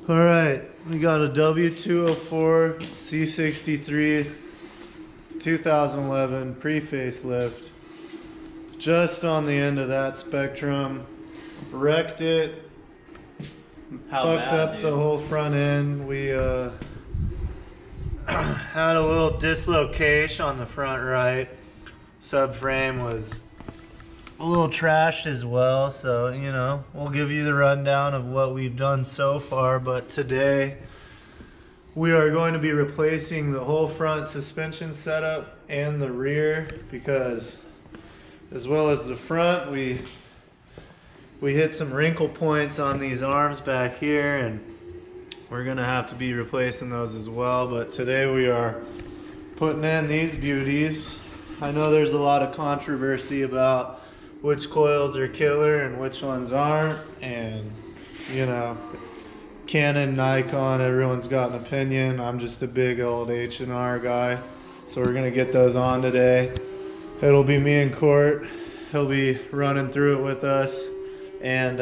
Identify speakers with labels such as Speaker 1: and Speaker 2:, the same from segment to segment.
Speaker 1: All right, we got a W204 C63 2011 pre-facelift. Just on the end of that spectrum. Wrecked it. Fucked up the whole front end. We had a little dislocation on the front right. Subframe was a little trashed as well, so you know, we'll give you the rundown of what we've done so far. But today we are going to be replacing the whole front suspension setup and the rear, because as well as the front, we hit some wrinkle points on these arms back here, and we're gonna have to be replacing those as well. But today we are putting in these beauties. I know there's a lot of controversy about which coils are killer and which ones aren't, and you know, Canon, Nikon, everyone's got an opinion. I'm just a big old H&R guy, so we're gonna get those on today. It'll be me and Court. He'll be running through it with us, and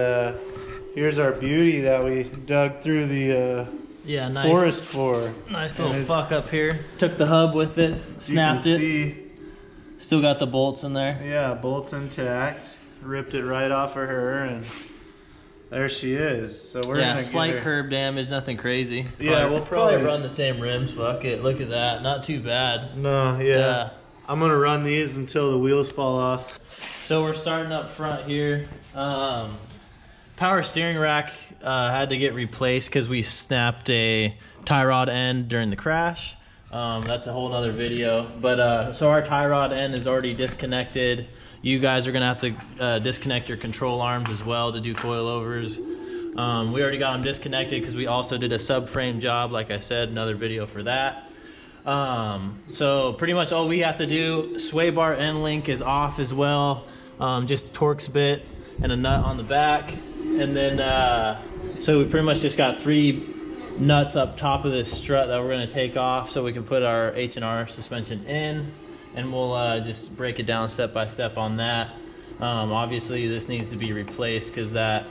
Speaker 1: here's our beauty that we dug through the
Speaker 2: nice
Speaker 1: forest for.
Speaker 2: Nice little fuck up here. Took the hub with it, snapped it.
Speaker 1: See,
Speaker 2: still got the bolts in there.
Speaker 1: Yeah, bolts intact. Ripped it right off of her, and there she is. So we're gonna
Speaker 2: slight curb damage, nothing crazy.
Speaker 1: Yeah, we'll probably
Speaker 2: run the same rims. Fuck it, look at that, not too bad.
Speaker 1: No, yeah. I'm gonna run these until the wheels fall off.
Speaker 2: So we're starting up front here. Power steering rack had to get replaced because we snapped a tie rod end during the crash. That's a whole nother video. But so our tie rod end is already disconnected. You guys are gonna have to disconnect your control arms as well to do coilovers. We already got them disconnected because we also did a subframe job, like I said, another video for that. So pretty much all we have to do, sway bar end link is off as well. Just Torx bit and a nut on the back. And then, so we pretty much just got 3 nuts up top of this strut that we're gonna take off so we can put our H&R suspension in, and we'll just break it down step by step on that. Obviously this needs to be replaced because that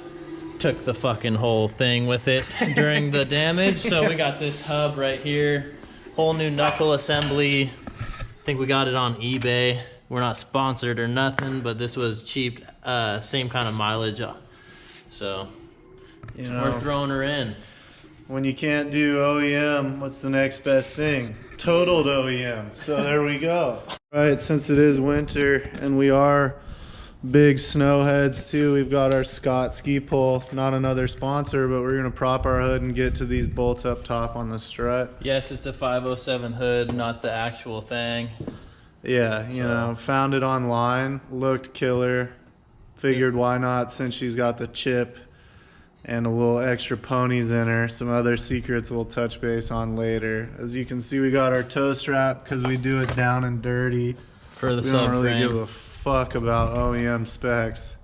Speaker 2: took the fucking whole thing with it during the damage. So we got this hub right here, whole new knuckle assembly. I think we got it on eBay. We're not sponsored or nothing, but this was cheap, same kind of mileage. So, you know, we're throwing her in.
Speaker 1: When you can't do OEM, what's the next best thing? Totaled OEM. So there we go. Right, since it is winter and we are big snow heads too, we've got our Scott ski pole. Not another sponsor, but we're gonna prop our hood and get to these bolts up top on the strut.
Speaker 2: Yes, it's a 507 hood, not the actual thing.
Speaker 1: Yeah, you know, found it online, looked killer. Figured why not, since she's got the chip and a little extra ponies in her. Some other secrets we'll touch base on later. As you can see, we got our toe strap because we do it down and dirty.
Speaker 2: For the subframe.
Speaker 1: We don't really give a fuck about OEM specs.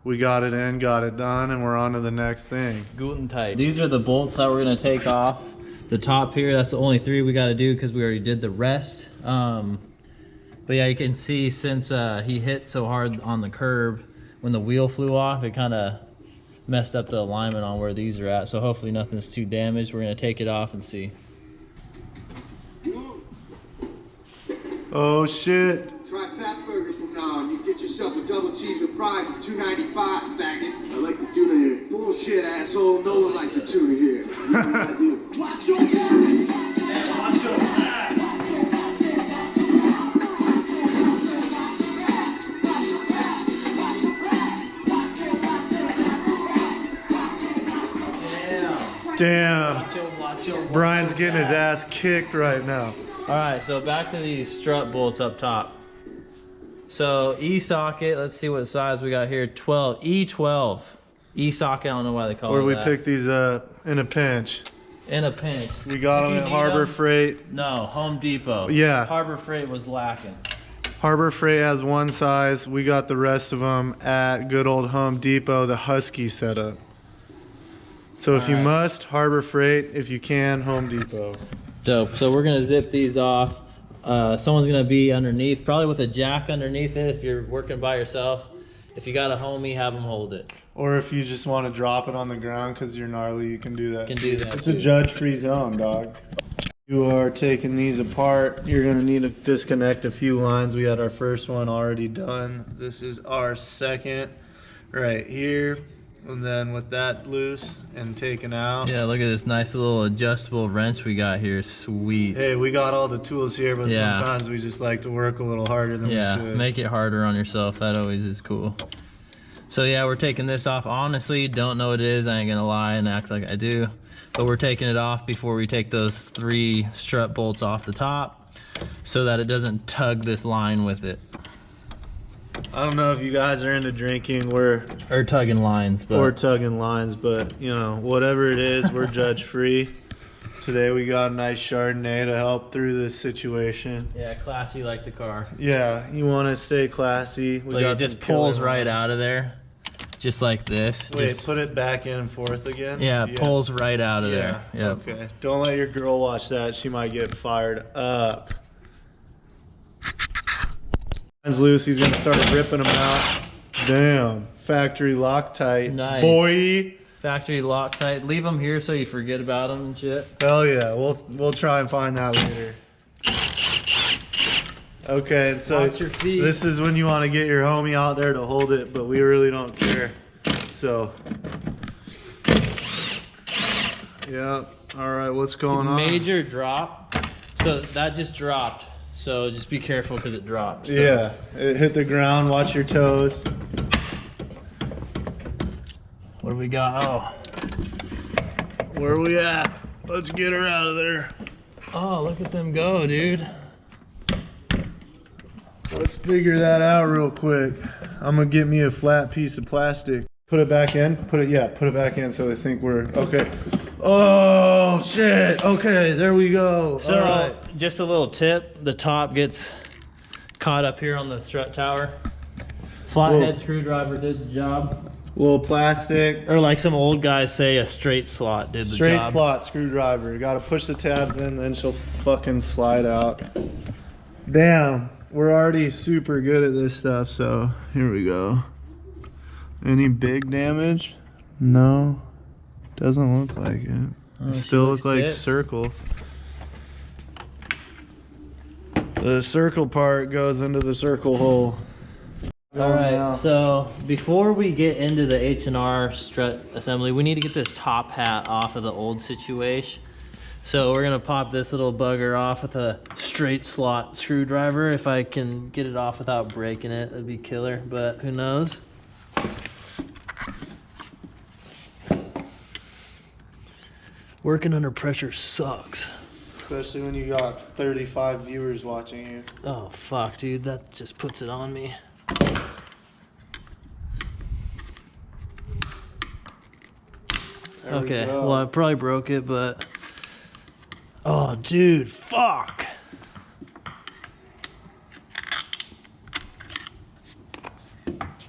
Speaker 1: We got it in, got it done, and we're on to the next thing.
Speaker 2: Guten tight. These are the bolts that we're gonna take off. The top here, that's the only 3 we gotta do because we already did the rest. But yeah, you can see since he hit so hard on the curb, when the wheel flew off, it kind of messed up the alignment on where these are at. So hopefully nothing's too damaged. We're gonna take it off and see.
Speaker 1: Oh shit.
Speaker 3: Try Fat Burger from now on. You get yourself a double cheese with fries for $2.95, faggot. I like the tuna here. Bullshit, asshole. No one likes the tuna here. You know what I do. Watch your back! Man, watch your back!
Speaker 1: Damn. Brian's getting his ass kicked right now.
Speaker 2: Alright, so back to these strut bolts up top. So E-socket, let's see what size we got here. 12, E12. E-socket, I don't know why they call it that.
Speaker 1: Where we picked these up in a pinch.
Speaker 2: In a pinch.
Speaker 1: We got them at Harbor Freight.
Speaker 2: No, Home Depot.
Speaker 1: Yeah.
Speaker 2: Harbor Freight was lacking.
Speaker 1: Harbor Freight has one size. We got the rest of them at good old Home Depot, the Husky setup. So if you must, Harbor Freight. If you can, Home Depot.
Speaker 2: Dope. So we're gonna zip these off. Someone's gonna be underneath, probably with a jack underneath it if you're working by yourself. If you got a homie, have them hold it.
Speaker 1: Or if you just want to drop it on the ground because you're gnarly, you can do that. It's
Speaker 2: too.
Speaker 1: a judge-free zone, dog. You are taking these apart. You're gonna need to disconnect a few lines. We had our first one already done. This is our second right here. And then with that loose and taken out.
Speaker 2: Yeah, look at this nice little adjustable wrench we got here. Sweet.
Speaker 1: Hey, we got all the tools here, but sometimes we just like to work a little harder than we should.
Speaker 2: Make it harder on yourself. That always is cool. So yeah, we're taking this off. Honestly, don't know what it is. I ain't gonna lie and act like I do. But we're taking it off before we take those 3 strut bolts off the top so that it doesn't tug this line with it.
Speaker 1: I don't know if you guys are into drinking, or
Speaker 2: tugging lines, but
Speaker 1: you know, whatever it is, we're judge free. Today we got a nice Chardonnay to help through this situation.
Speaker 2: yeah, classy like the car.
Speaker 1: Yeah, you want to stay classy.
Speaker 2: So it just pulls right out of there, just like this.
Speaker 1: Wait,
Speaker 2: just,
Speaker 1: put it back in and forth again?
Speaker 2: yeah, it pulls right out of there. Yep.
Speaker 1: Okay. Don't let your girl watch that. She might get fired up. Mine's loose. He's going to start ripping them out. Damn. Factory Loctite.
Speaker 2: Nice.
Speaker 1: Boy.
Speaker 2: Factory Loctite. Leave them here so you forget about them and shit.
Speaker 1: Hell yeah. We'll try and find that later. Okay, and so
Speaker 2: Watch your feet.
Speaker 1: This is when you want to get your homie out there to hold it, but we really don't care. So, yeah. All right, what's going on?
Speaker 2: Major drop. So that just dropped. So just be careful because it dropped. So.
Speaker 1: Yeah, it hit the ground. Watch your toes.
Speaker 2: What do we got? Oh.
Speaker 1: Where are we at? Let's get her out of there.
Speaker 2: Oh, look at them go, dude.
Speaker 1: Let's figure that out real quick. I'm gonna get me a flat piece of plastic. Put it back in. Put it back in so they think we're okay. Oh shit. Okay, there we go.
Speaker 2: So
Speaker 1: all right.
Speaker 2: just a little tip, the top gets caught up here on the strut tower. Flathead screwdriver did the job.
Speaker 1: Little plastic.
Speaker 2: Or like some old guys say, a straight slot did the job.
Speaker 1: Straight slot screwdriver. You gotta push the tabs in, then she'll fucking slide out. Damn. We're already super good at this stuff, so here we go. Any big damage? No. Doesn't look like it.
Speaker 2: Oh,
Speaker 1: Still look like
Speaker 2: dips.
Speaker 1: circles. The circle part goes into the circle hole.
Speaker 2: All right, so before we get into the H&R strut assembly, we need to get this top hat off of the old situation. So we're gonna pop this little bugger off with a straight slot screwdriver. If I can get it off without breaking it, that'd be killer, but who knows? Working under pressure sucks.
Speaker 1: Especially when you got 35 viewers watching you.
Speaker 2: Oh fuck, dude, that just puts it on me. Okay, well I probably broke it, but oh dude, fuck.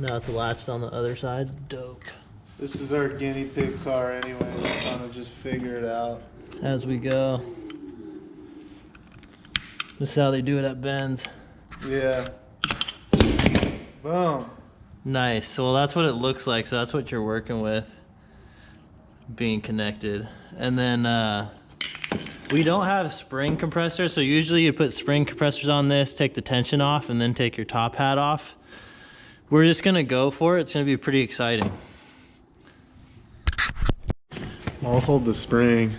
Speaker 2: Now it's latched on the other side. Dope.
Speaker 1: This is our guinea pig car anyway. We're trying to just figure it out.
Speaker 2: As we go. This is how they do it at Ben's.
Speaker 1: Yeah. Boom.
Speaker 2: Nice. Well, that's what it looks like. So that's what you're working with, being connected. And then we don't have spring compressors. So usually you put spring compressors on this, take the tension off, and then take your top hat off. We're just going to go for it. It's going to be pretty exciting.
Speaker 1: I'll hold the spring.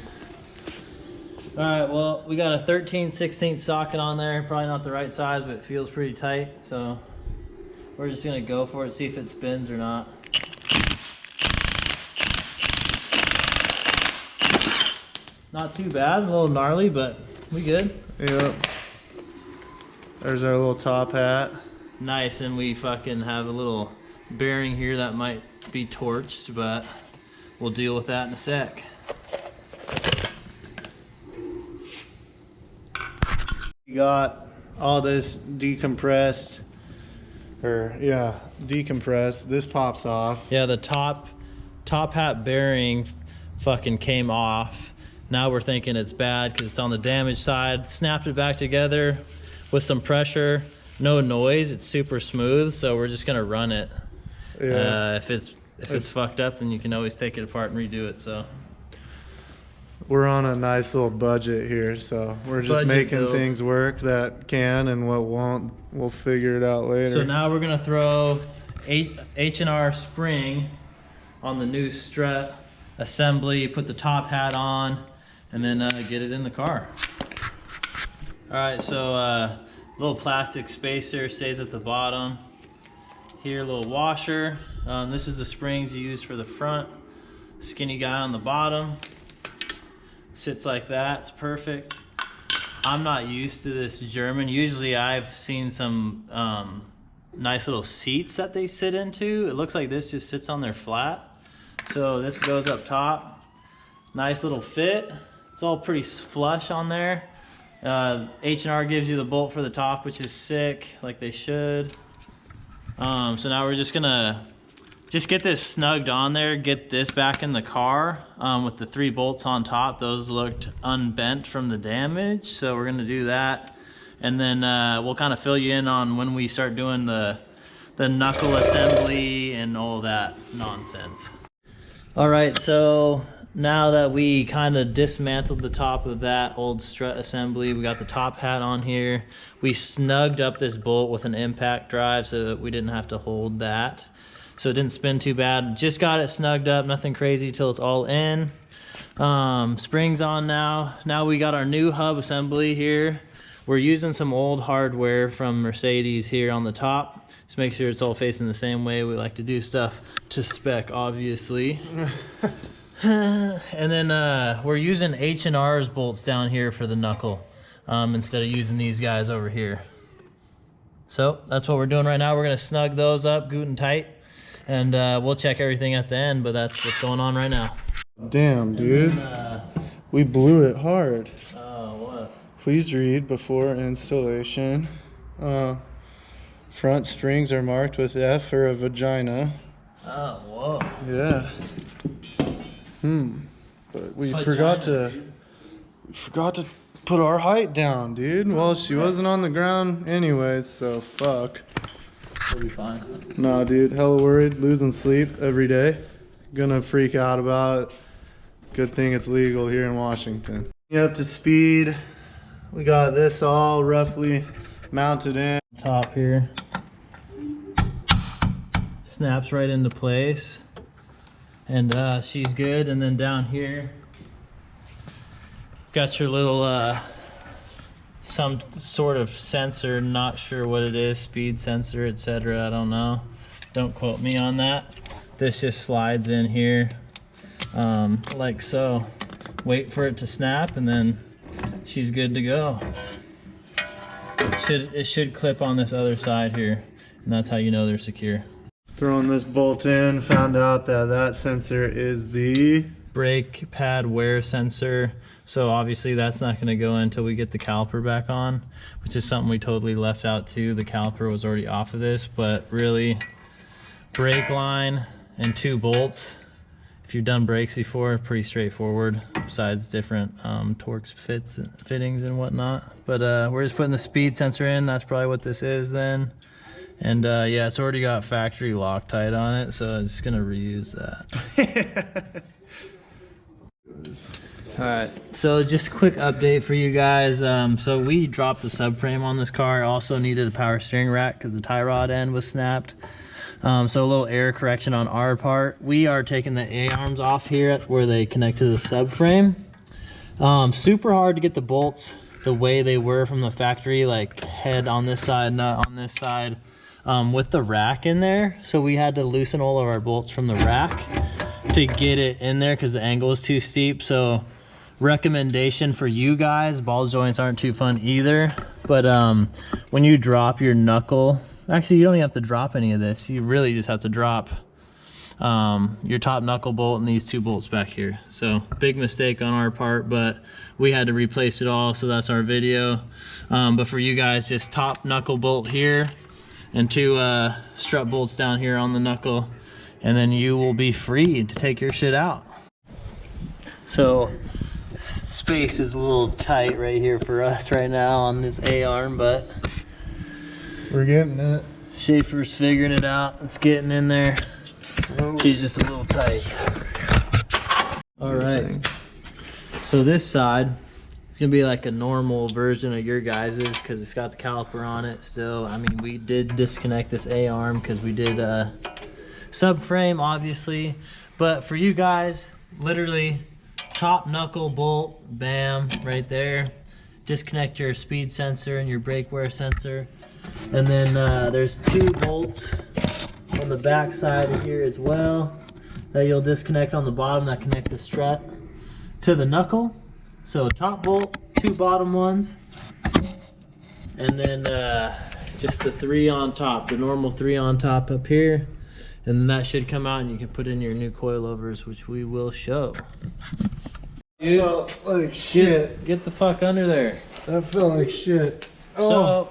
Speaker 2: All right, well, we got a 13/16 socket on there. Probably not the right size, but it feels pretty tight. So we're just gonna go for it, see if it spins or not. Not too bad, a little gnarly, but we good.
Speaker 1: Yep. There's our little top hat.
Speaker 2: Nice, and we fucking have a little bearing here that might be torched, but we'll deal with that in a sec.
Speaker 1: We got all this decompressed, decompressed. This pops off.
Speaker 2: Yeah, the top hat bearing fucking came off. Now we're thinking it's bad because it's on the damaged side. Snapped it back together with some pressure. No noise, it's super smooth, so we're just gonna run it.
Speaker 1: Yeah.
Speaker 2: If it's if it's fucked up, then you can always take it apart and redo it. So
Speaker 1: we're on a nice little budget here, so we're just making things work that can, and what won't, we'll figure it out later.
Speaker 2: So now we're gonna throw H&R spring on the new strut assembly, put the top hat on, and then get it in the car. All right, so little plastic spacer stays at the bottom. Here, a little washer. This is the springs you use for the front. Skinny guy on the bottom. Sits like that, it's perfect. I'm not used to this German. Usually I've seen some nice little seats that they sit into. It looks like this just sits on their flat. So this goes up top. Nice little fit. It's all pretty flush on there. H&R gives you the bolt for the top, which is sick, like they should. So now we're just gonna get this snugged on there, get this back in the car with the 3 bolts on top. Those looked unbent from the damage, so we're gonna do that. And then we'll kind of fill you in on when we start doing the knuckle assembly and all that nonsense. All right, so now that we kind of dismantled the top of that old strut assembly, we got the top hat on here. We snugged up this bolt with an impact drive so that we didn't have to hold that. So it didn't spin too bad. Just got it snugged up, nothing crazy till it's all in. Springs on now. Now we got our new hub assembly here. We're using some old hardware from Mercedes here on the top. Just make sure it's all facing the same way. We like to do stuff to spec, obviously. And then we're using H&R's bolts down here for the knuckle instead of using these guys over here. So that's what we're doing right now. We're gonna snug those up good and tight, and we'll check everything at the end, but that's what's going on right now.
Speaker 1: Damn, dude. We blew it hard.
Speaker 2: What?
Speaker 1: Please read before installation. Front springs are marked with F for a vagina.
Speaker 2: Oh, whoa.
Speaker 1: Yeah. But we forgot to put our height down, dude. Well, she wasn't on the ground anyways, so fuck.
Speaker 2: We'll be fine.
Speaker 1: Nah, dude, hella worried, losing sleep every day. Gonna freak out about it. Good thing it's legal here in Washington. Up to speed. We got this all roughly mounted in.
Speaker 2: Top here. Snaps right into place. And she's good. And then down here, got your little some sort of sensor, not sure what it is, speed sensor, etc. I don't know. Don't quote me on that. This just slides in here like so. Wait for it to snap and then she's good to go. It should clip on this other side here, and that's how you know they're secure.
Speaker 1: Throwing this bolt in, found out that sensor is the
Speaker 2: brake pad wear sensor. So obviously that's not going to go in until we get the caliper back on, which is something we totally left out too. The caliper was already off of this, but really brake line and 2 bolts. If you've done brakes before, pretty straightforward, besides different Torx fittings and whatnot. But we're just putting the speed sensor in. That's probably what this is then. And yeah, it's already got factory Loctite on it, so I'm just gonna reuse that. All right, so just a quick update for you guys. So we dropped the subframe on this car. Also needed a power steering rack because the tie rod end was snapped. So a little error correction on our part. We are taking the A-arms off here where they connect to the subframe. Super hard to get the bolts the way they were from the factory, like head on this side, nut on this side, with the rack in there. So we had to loosen all of our bolts from the rack to get it in there because the angle is too steep. So recommendation for you guys, ball joints aren't too fun either, but when you drop your knuckle, actually you don't even have to drop any of this, you really just have to drop your top knuckle bolt and these 2 bolts back here. So big mistake on our part, but we had to replace it all, so that's our video. But for you guys, just top knuckle bolt here and 2 strut bolts down here on the knuckle, and then you will be free to take your shit out. So space is a little tight right here for us right now on this A-arm, but
Speaker 1: we're getting it.
Speaker 2: Schaefer's figuring it out. It's getting in there. She's just a little tight. All right. So this side is gonna be like a normal version of your guys's because it's got the caliper on it still. I mean, we did disconnect this A arm because we did a subframe, obviously. But for you guys, literally top knuckle bolt, bam, right there. Disconnect your speed sensor and your brake wear sensor. And then there's 2 bolts on the back side of here as well that you'll disconnect on the bottom that connect the strut to the knuckle. So top bolt, 2 bottom ones, and then just the 3 on top, the normal 3 on top up here. And then that should come out and you can put in your new coilovers, which we will show. Dude,
Speaker 1: felt like shit.
Speaker 2: Get the fuck under there.
Speaker 1: That felt like shit. Oh.
Speaker 2: So,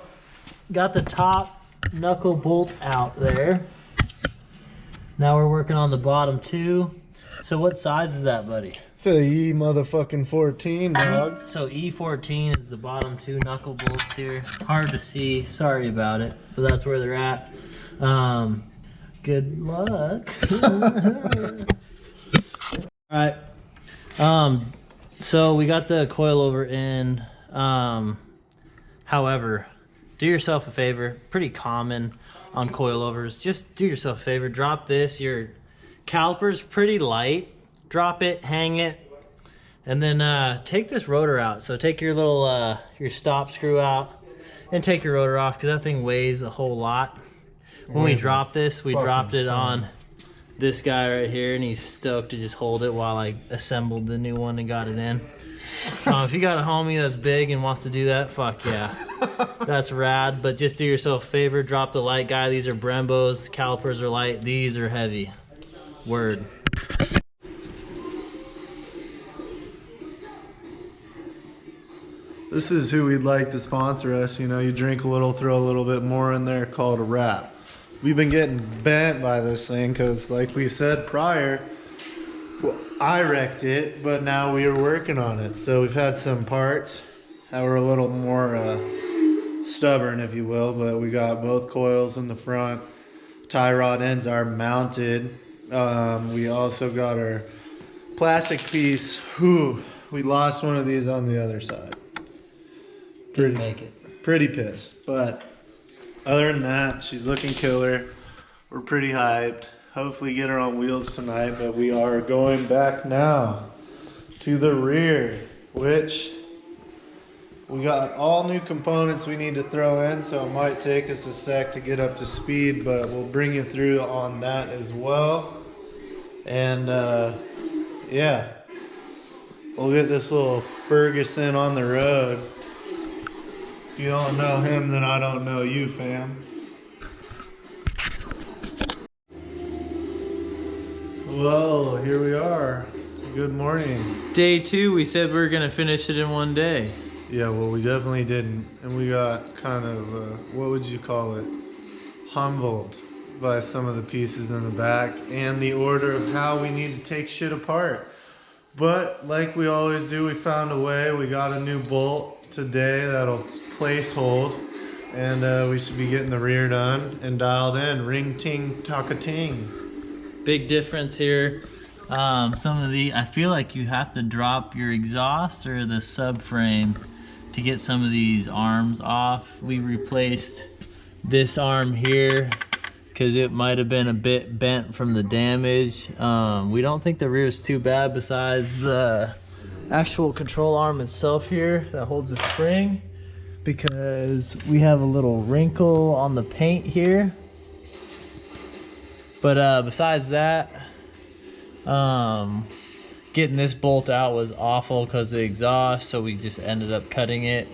Speaker 2: got the top knuckle bolt out there. Now we're working on the bottom 2. So what size is that, buddy?
Speaker 1: It's a E motherfucking 14, dog.
Speaker 2: So E14 is the bottom 2 knuckle bolts here. Hard to see, sorry about it, but that's where they're at. Good luck. All right. So we got the coilover in. However, do yourself a favor. Pretty common on coilovers. Just do yourself a favor. Drop this. Your caliper's pretty light. Drop it, hang it, and then take this rotor out. So take your little your stop screw out and take your rotor off because that thing weighs a whole lot. When we dropped this, we dropped it on this guy right here, and he's stoked to just hold it while I assembled the new one and got it in. If you got a homie that's big and wants to do that, fuck yeah. That's rad, but just do yourself a favor. Drop the light guy. These are Brembos. Calipers are light. These are heavy. Word.
Speaker 1: This is who we'd like to sponsor us. You know, you drink a little, throw a little bit more in there, call it a wrap. We've been getting bent by this thing because, like we said prior, well, I wrecked it, but now we are working on it. So we've had some parts that were a little more stubborn, if you will, but we got both coils in the front. Tie rod ends are mounted. We also got our plastic piece. Whew, we lost one of these on the other side.
Speaker 2: Didn't make it.
Speaker 1: Pretty pissed, but other than that, she's looking killer. We're pretty hyped. Hopefully get her on wheels tonight, but we are going back now to the rear, which we got all new components we need to throw in, so it might take us a sec to get up to speed, but we'll bring you through on that as well. And yeah, we'll get this little Ferguson on the road. If you don't know him, then I don't know you, fam. Whoa, here we are. Good morning.
Speaker 2: Day 2, we said we were gonna finish it in one day.
Speaker 1: Yeah, well, we definitely didn't. And we got kind of, what would you call it? Humbled by some of the pieces in the back and the order of how we need to take shit apart. But like we always do, we found a way. We got a new bolt today that'll place hold, and we should be getting the rear done and dialed in. Ring ting taka ting.
Speaker 2: Big difference here. Some of the, I feel like you have to drop your exhaust or the subframe to get some of these arms off. We replaced this arm here because it might have been a bit bent from the damage. We don't think the rear is too bad besides the actual control arm itself here that holds the spring, because we have a little wrinkle on the paint here. But besides that, getting this bolt out was awful because of the exhaust, so we just ended up cutting it,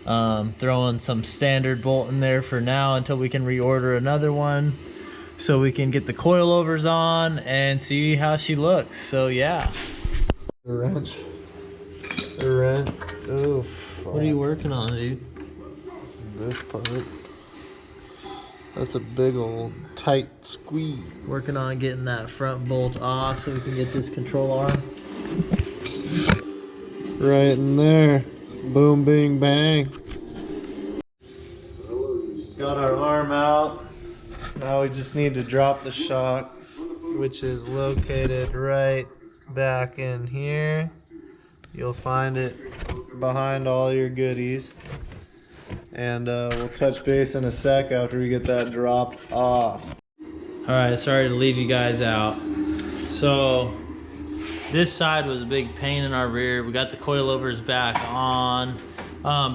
Speaker 2: throwing some standard bolt in there for now until we can reorder another one so we can get the coilovers on and see how she looks. So yeah.
Speaker 1: The wrench. The wrench. Oh, fuck.
Speaker 2: What are you working on, dude?
Speaker 1: This part. That's a big old tight squeeze.
Speaker 2: Working on getting that front bolt off so we can get this control arm.
Speaker 1: Right in there. Boom, bing, bang. Got our arm out. Now we just need to drop the shock. which is located right back in here. You'll find it behind all your goodies. And we'll touch base in a sec after we get that dropped off.
Speaker 2: Alright, sorry to leave you guys out. So this side was a big pain in our rear. We got the coilovers back on.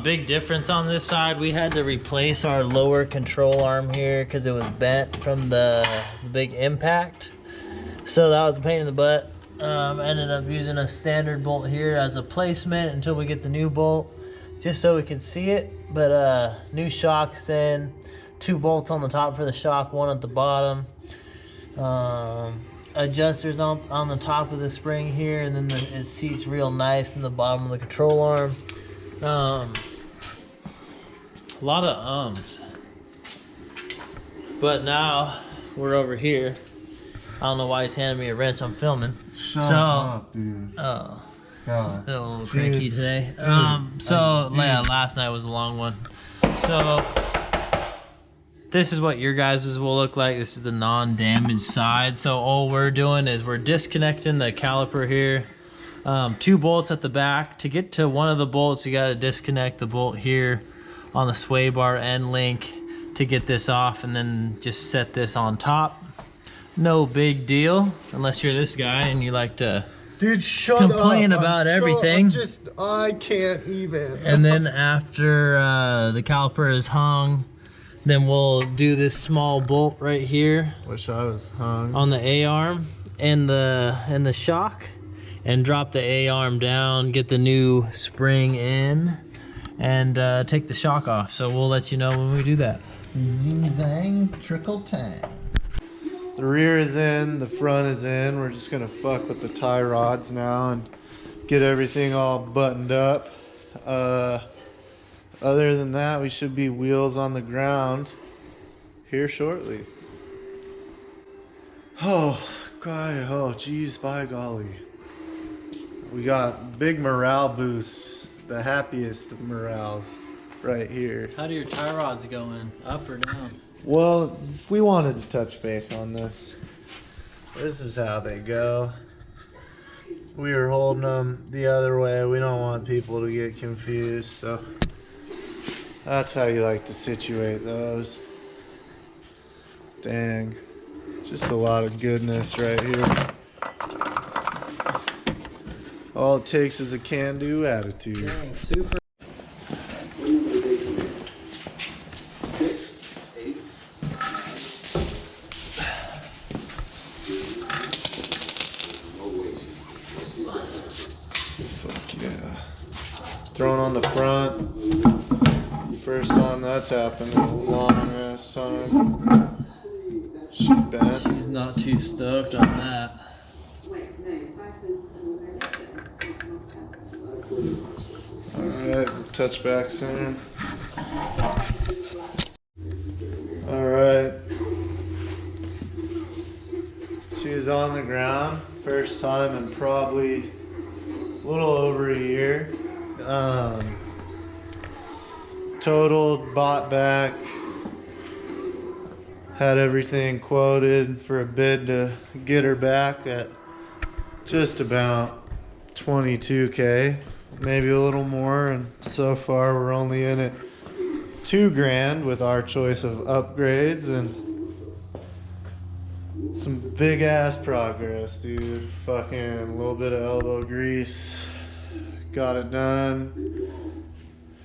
Speaker 2: Big difference on this side, we had to replace our lower control arm here because it was bent from the big impact. So that was a pain in the butt. Ended up using a standard bolt here as a placement until we get the new bolt, just so we could see it. But new shocks in, 2 bolts on the top for the shock, 1 at the bottom. Adjusters on the top of the spring here, and then it seats real nice in the bottom of the control arm. A lot of ums. But now we're over here. I don't know why he's handing me a wrench. I'm filming.
Speaker 1: Shut up, dude.
Speaker 2: Oh.
Speaker 1: God.
Speaker 2: A little cranky today. Last night was a long one. So this is what your guys's will look like. This is the non-damaged side. So all we're doing is we're disconnecting the caliper here. 2 bolts at the back. To get to one of the bolts, you got to disconnect the bolt here on the sway bar end link to get this off, and then just set this on top. No big deal, unless you're this guy and you like to complain about everything.
Speaker 1: I can't even.
Speaker 2: And then after the caliper is hung, then we'll do this small bolt right here.
Speaker 1: Wish I was hung.
Speaker 2: On the A-arm and the shock, and drop the A-arm down, get the new spring in, and take the shock off. So we'll let you know when we do that.
Speaker 1: Zing zang, trickle tang. The rear is in, the front is in. We're just gonna fuck with the tie rods now and get everything all buttoned up. Other than that, we should be wheels on the ground here shortly. Oh, God, oh, geez, by golly. We got big morale boosts, the happiest of morales right here.
Speaker 2: How do your tie rods go in? Up or down?
Speaker 1: Well, we wanted to touch base on this. This is how they go. We were holding them the other way. We don't want people to get confused, so that's how you like to situate those. Dang. Just a lot of goodness right here. All it takes is a can-do attitude.
Speaker 2: Dang, super.
Speaker 1: Fuck yeah. Thrown on the front. First time that's happened in a long ass time. She bent.
Speaker 2: She's not too stoked on that.
Speaker 1: Alright, we'll touch back soon. Alright. She's on the ground. First time in probably a little over a year. Totaled, bought back. Had everything quoted for a bid to get her back at just about 22K, maybe a little more, and so far we're only in it $2,000 with our choice of upgrades and some big ass progress, dude. Fucking a little bit of elbow grease, got it done.